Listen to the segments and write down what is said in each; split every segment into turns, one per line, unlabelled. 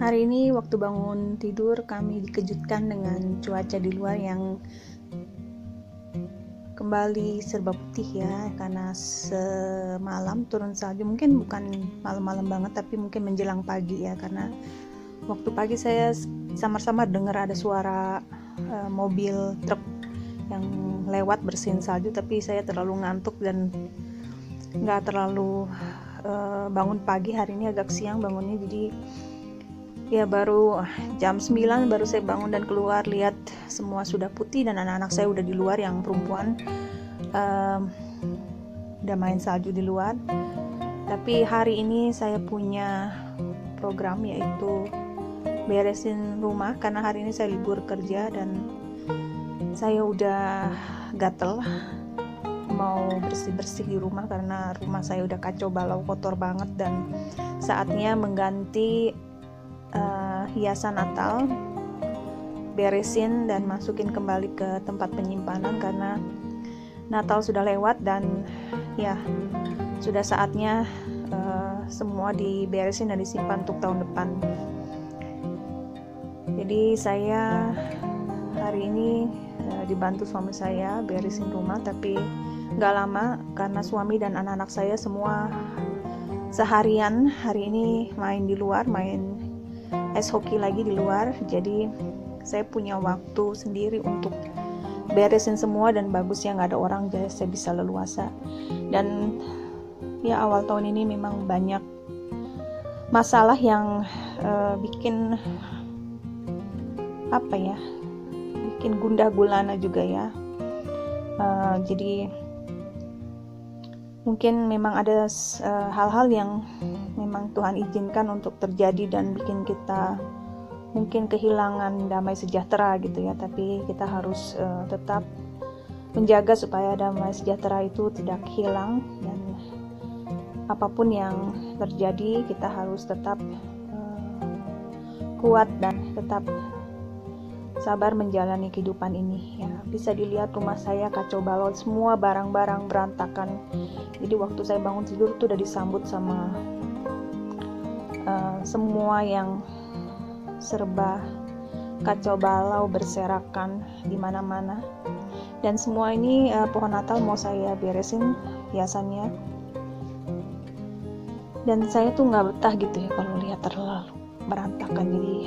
Hari ini waktu bangun tidur kami dikejutkan dengan cuaca di luar yang kembali serba putih ya, karena semalam turun salju. Mungkin bukan malam-malam banget, tapi mungkin menjelang pagi ya, karena waktu pagi saya samar-samar dengar ada suara mobil truk yang lewat bersihin salju, tapi saya terlalu ngantuk dan nggak terlalu bangun pagi. Hari ini agak siang bangunnya, jadi ya baru jam 9 baru saya bangun dan keluar, lihat semua sudah putih dan anak-anak saya udah di luar, yang perempuan udah main salju di luar. Tapi hari ini saya punya program, yaitu beresin rumah, karena hari ini saya libur kerja dan saya udah gatel mau bersih-bersih di rumah, karena rumah saya udah kacau balau, kotor banget, dan saatnya mengganti hiasan Natal, beresin dan masukin kembali ke tempat penyimpanan, karena Natal sudah lewat dan ya sudah saatnya semua diberesin dan disimpan untuk tahun depan. Jadi saya hari ini dibantu suami saya beresin rumah, tapi nggak lama karena suami dan anak-anak saya semua seharian hari ini main di luar, main es hoki lagi di luar. Jadi saya punya waktu sendiri untuk beresin semua, dan bagusnya nggak ada orang, jadi saya bisa leluasa. Dan ya awal tahun ini memang banyak masalah yang bikin bikin gundah gulana juga ya. Jadi mungkin memang ada hal-hal yang memang Tuhan izinkan untuk terjadi dan bikin kita mungkin kehilangan damai sejahtera gitu ya. Tapi kita harus tetap menjaga supaya damai sejahtera itu tidak hilang, dan apapun yang terjadi kita harus tetap kuat dan tetap sabar menjalani kehidupan ini ya. Bisa dilihat rumah saya kacau balau, semua barang-barang berantakan. Jadi waktu saya bangun tidur tuh udah disambut sama semua yang serba kacau balau, berserakan di mana-mana. Dan semua ini pohon Natal mau saya beresin hiasannya. Dan saya tuh nggak betah gitu ya kalau lihat terlalu berantakan. Jadi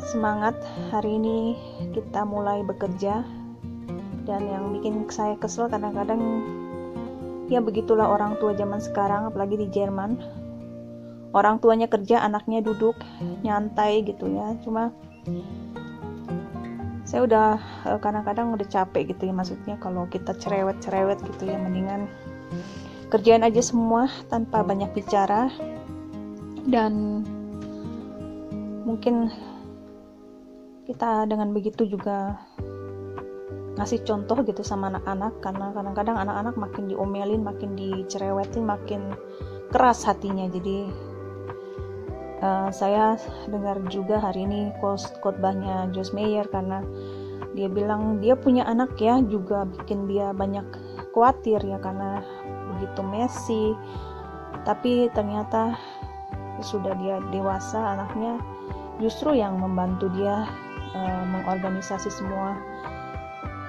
semangat, hari ini kita mulai bekerja. Dan yang bikin saya kesel kadang-kadang ya begitulah orang tua zaman sekarang, apalagi di Jerman. Orang tuanya kerja, anaknya duduk nyantai gitu ya. Cuma saya udah kadang-kadang udah capek gitu ya, maksudnya kalau kita cerewet-cerewet gitu ya, mendingan kerjain aja semua tanpa banyak bicara. Dan mungkin kita dengan begitu juga ngasih contoh gitu sama anak-anak, karena kadang-kadang anak-anak makin diomelin, makin dicerewetin, makin keras hatinya. Jadi saya dengar juga hari ini khotbahnya Joyce Meyer, karena dia bilang dia punya anak ya, juga bikin dia banyak khawatir ya, karena begitu messy. Tapi ternyata sudah dia dewasa, anaknya justru yang membantu dia mengorganisasi semua,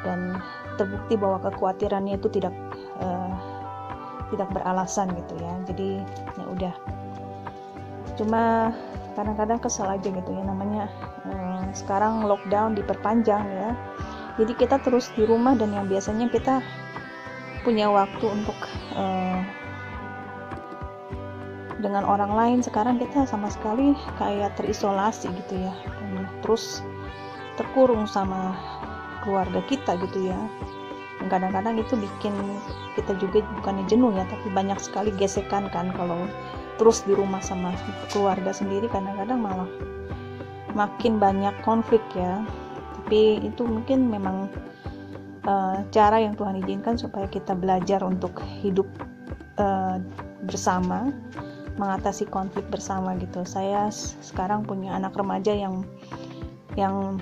dan terbukti bahwa kekhawatirannya itu tidak beralasan gitu ya. Jadi ya udah, cuma kadang-kadang kesel aja gitu ya, namanya sekarang lockdown diperpanjang ya. Jadi kita terus di rumah, dan yang biasanya kita punya waktu untuk dengan orang lain, sekarang kita sama sekali kayak terisolasi gitu ya, dan terus terkurung sama keluarga kita gitu ya. Dan kadang-kadang itu bikin kita juga bukannya jenuh ya, tapi banyak sekali gesekan kan kalau terus di rumah sama keluarga sendiri. Kadang-kadang malah makin banyak konflik ya. Tapi itu mungkin memang cara yang Tuhan izinkan supaya kita belajar untuk hidup bersama, mengatasi konflik bersama gitu. Saya sekarang punya anak remaja yang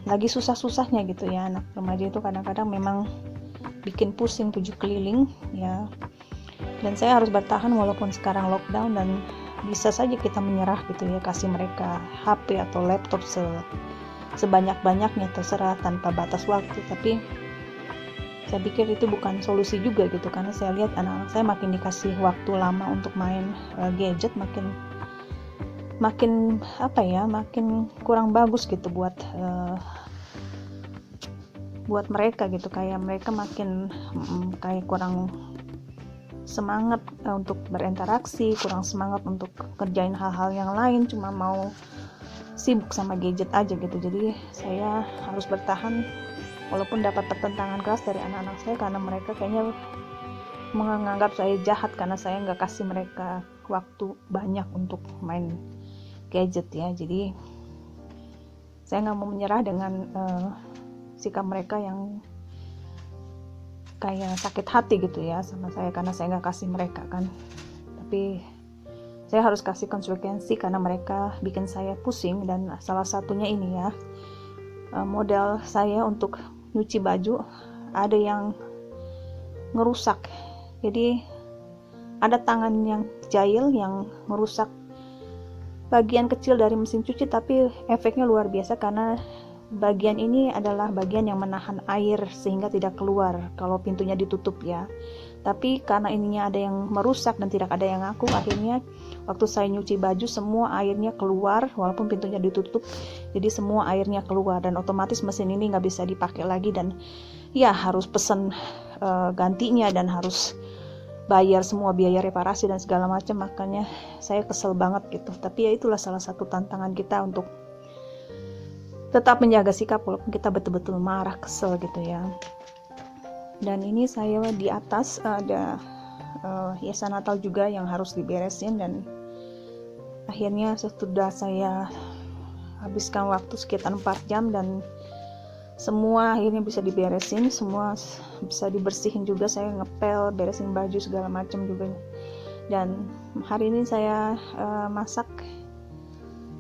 lagi susah-susahnya gitu ya. Anak remaja itu kadang-kadang memang bikin pusing 7 keliling ya. Dan saya harus bertahan walaupun sekarang lockdown, dan bisa saja kita menyerah gitu ya, kasih mereka HP atau laptop sebanyak-banyaknya, terserah, tanpa batas waktu. Tapi saya pikir itu bukan solusi juga gitu, karena saya lihat anak-anak saya makin dikasih waktu lama untuk main gadget, makin kurang bagus gitu buat mereka gitu. Kayak mereka makin kayak kurang semangat untuk berinteraksi, kurang semangat untuk kerjain hal-hal yang lain, cuma mau sibuk sama gadget aja gitu. Jadi saya harus bertahan walaupun dapat pertentangan keras dari anak-anak saya, karena mereka kayaknya menganggap saya jahat karena saya nggak kasih mereka waktu banyak untuk main gadget ya. Jadi saya nggak mau menyerah dengan sikap mereka yang kayak sakit hati gitu ya sama saya, karena saya nggak kasih mereka kan. Tapi saya harus kasih konsekuensi karena mereka bikin saya pusing. Dan salah satunya ini ya, model saya untuk nyuci baju ada yang ngerusak. Jadi ada tangan yang jahil yang merusak bagian kecil dari mesin cuci, tapi efeknya luar biasa karena bagian ini adalah bagian yang menahan air sehingga tidak keluar kalau pintunya ditutup ya. Tapi karena ininya ada yang merusak dan tidak ada yang ngaku, akhirnya waktu saya nyuci baju semua airnya keluar walaupun pintunya ditutup. Jadi semua airnya keluar dan otomatis mesin ini nggak bisa dipakai lagi, dan ya harus pesen gantinya dan harus bayar semua biaya reparasi dan segala macam. Makanya saya kesel banget gitu. Tapi ya itulah salah satu tantangan kita untuk tetap menjaga sikap walaupun kita betul-betul marah, kesel gitu ya. Dan ini saya di atas ada hiasan Natal juga yang harus diberesin, dan akhirnya setelah saya habiskan waktu sekitar 4 jam dan semua akhirnya bisa diberesin, semua bisa dibersihin juga. Saya ngepel, beresin baju segala macam juga. Dan hari ini saya masak,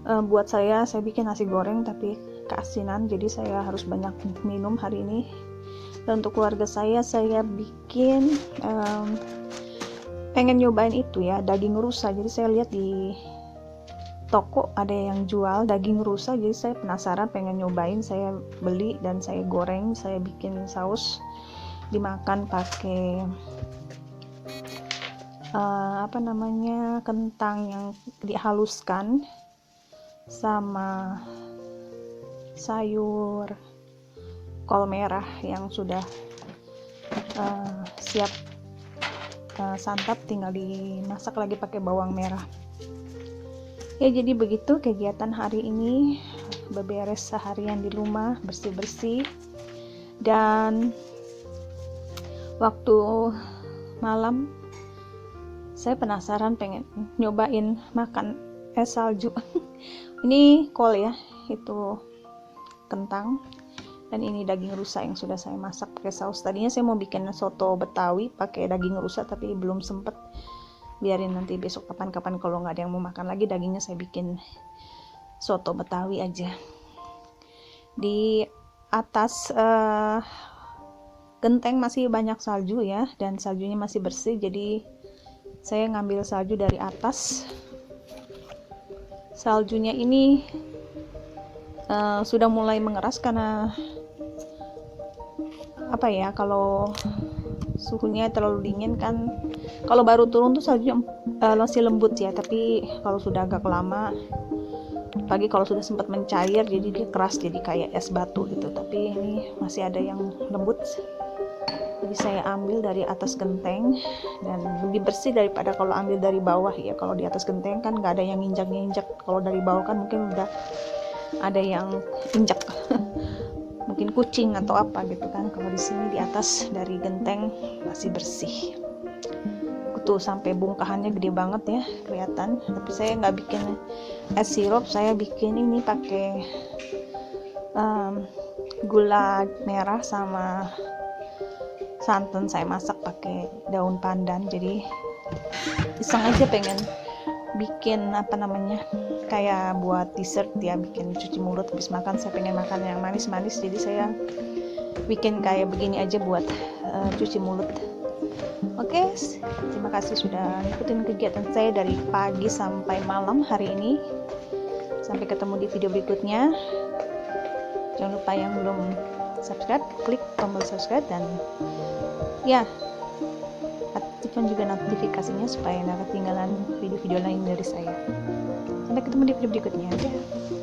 buat saya bikin nasi goreng tapi keasinan, jadi saya harus banyak minum hari ini. Dan untuk keluarga saya bikin pengen nyobain itu ya, daging rusa. Jadi saya lihat di toko ada yang jual daging rusa, jadi saya penasaran pengen nyobain. Saya beli dan saya goreng, saya bikin saus, dimakan pakai kentang yang dihaluskan sama sayur kol merah yang sudah siap santap, tinggal dimasak lagi pakai bawang merah ya. Jadi begitu kegiatan hari ini, beberes seharian di rumah, bersih-bersih. Dan waktu malam saya penasaran pengen nyobain makan es salju. Ini kol ya, itu kentang, dan ini daging rusa yang sudah saya masak pakai saus. Tadinya saya mau bikin soto Betawi pakai daging rusa tapi belum sempet, biarin nanti besok kapan-kapan kalau nggak ada yang mau makan lagi dagingnya, saya bikin soto Betawi aja. Di atas genteng masih banyak salju ya, dan saljunya masih bersih, jadi saya ngambil salju dari atas. Saljunya ini sudah mulai mengeras karena kalau suhunya terlalu dingin kan, kalau baru turun tuh saljunya masih lembut ya, tapi kalau sudah agak lama, pagi kalau sudah sempat mencair jadi dia keras, jadi kayak es batu gitu. Tapi ini masih ada yang lembut, jadi saya ambil dari atas genteng dan lebih bersih daripada kalau ambil dari bawah ya. Kalau di atas genteng kan nggak ada yang injak-injak, kalau dari bawah kan mungkin udah ada yang injak mungkin kucing atau apa gitu kan. Kalau di sini di atas dari genteng masih bersih. Tuh sampai bongkahannya gede banget ya kelihatan. Tapi saya nggak bikin es sirup, saya bikin ini pakai gula merah sama santan. Saya masak pakai daun pandan, jadi iseng aja pengen bikin kayak buat dessert ya, bikin cuci mulut habis makan. Saya pengen makan yang manis-manis, jadi saya bikin kayak begini aja buat cuci mulut. Oke, terima kasih sudah ikutin kegiatan saya dari pagi sampai malam hari ini. Sampai ketemu di video berikutnya. Jangan lupa yang belum subscribe, klik tombol subscribe dan ya, aktifkan juga notifikasinya supaya nggak ketinggalan video-video lain dari saya. Sampai ketemu di video berikutnya. Ya.